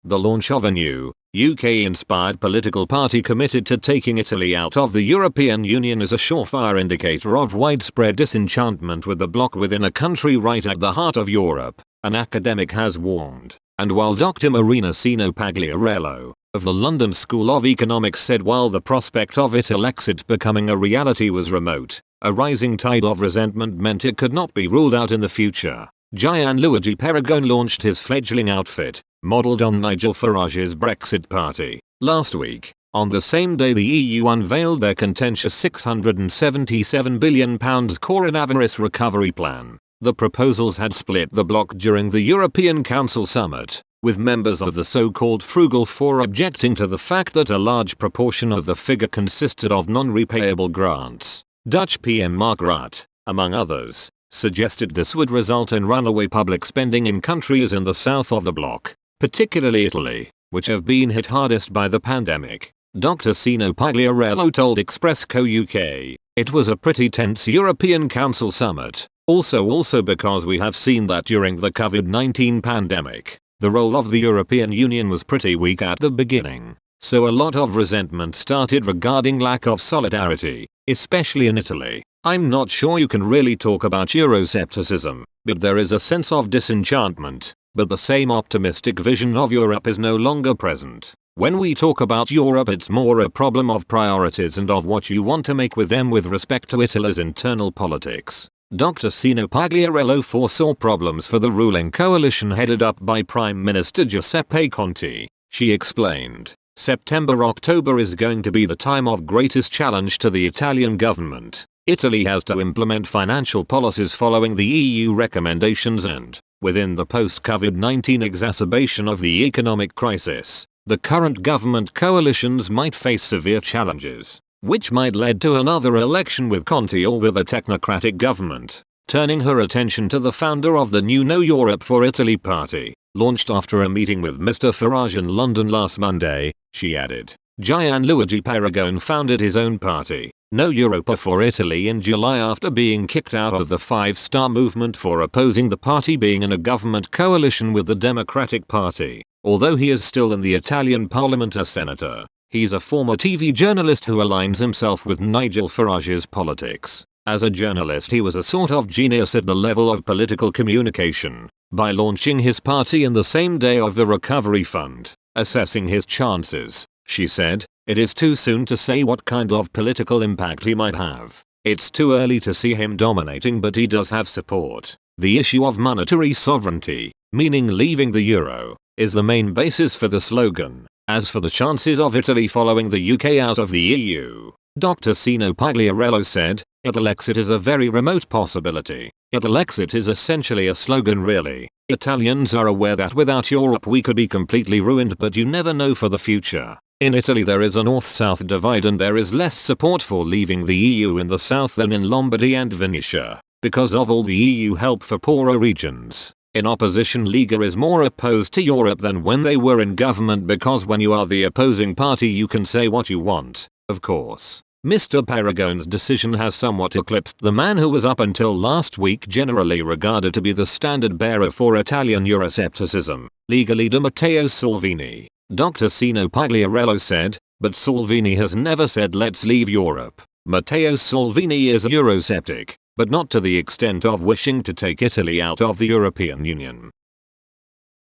The launch of a new, UK-inspired political party committed to taking Italy out of the European Union is a surefire indicator of widespread disenchantment with the bloc within a country right at the heart of Europe, an academic has warned. And while Dr. Marino Pagliarello, of the London School of Economics said while the prospect of Italexit becoming a reality was remote, a rising tide of resentment meant it could not be ruled out in the future. Gianluigi Perrogone launched his fledgling outfit, modelled on Nigel Farage's Brexit party, last week. On the same day the EU unveiled their contentious £677 billion coronavirus recovery plan. The proposals had split the bloc during the European Council summit, with members of the so-called Frugal Four objecting to the fact that a large proportion of the figure consisted of non-repayable grants. Dutch PM Mark Rutte, among others, suggested this would result in runaway public spending in countries in the south of the bloc, particularly Italy, which have been hit hardest by the pandemic. Dr. Sino Pagliarello told Expressco UK, "It was a pretty tense European Council summit. Also because we have seen that during the COVID-19 pandemic, the role of the European Union was pretty weak at the beginning. So a lot of resentment started regarding lack of solidarity, especially in Italy. I'm not sure you can really talk about Euroscepticism, but there is a sense of disenchantment, but the same optimistic vision of Europe is no longer present. When we talk about Europe it's more a problem of priorities and of what you want to make with them with respect to Italy's internal politics." Dr. Sino Pagliarello foresaw problems for the ruling coalition headed up by Prime Minister Giuseppe Conte. She explained, "September-October is going to be the time of greatest challenge to the Italian government. Italy has to implement financial policies following the EU recommendations and, within the post-COVID-19 exacerbation of the economic crisis, the current government coalitions might face severe challenges, which might lead to another election with Conte or with a technocratic government." Turning her attention to the founder of the new No Europe for Italy party, launched after a meeting with Mr. Farage in London last Monday, she added, "Gianluigi Perrogone founded his own party, No Europe for Italy, in July after being kicked out of the Five Star Movement for opposing the party being in a government coalition with the Democratic Party. Although he is still in the Italian Parliament as senator, he's a former TV journalist who aligns himself with Nigel Farage's politics. As a journalist he was a sort of genius at the level of political communication, by launching his party in the same day of the recovery fund, assessing his chances," she said, "it is too soon to say what kind of political impact he might have. It's too early to see him dominating, but he does have support. The issue of monetary sovereignty, meaning leaving the euro, is the main basis for the slogan. As for the chances of Italy following the UK out of the EU, Dr. Sino Pagliarello said, Italexit is a very remote possibility. Italexit is essentially a slogan really. Italians are aware that without Europe we could be completely ruined, but you never know for the future. In Italy there is a north-south divide and there is less support for leaving the EU in the south than in Lombardy and Venetia, because of all the EU help for poorer regions. In opposition, Lega is more opposed to Europe than when they were in government, because when you are the opposing party you can say what you want, of course." Mr. Perrogone's decision has somewhat eclipsed the man who was up until last week generally regarded to be the standard bearer for Italian Euroscepticism, Lega leader Matteo Salvini. Dr. Sino Pagliarello said, "But Salvini has never said let's leave Europe." Matteo Salvini is a Eurosceptic, but not to the extent of wishing to take Italy out of the European Union.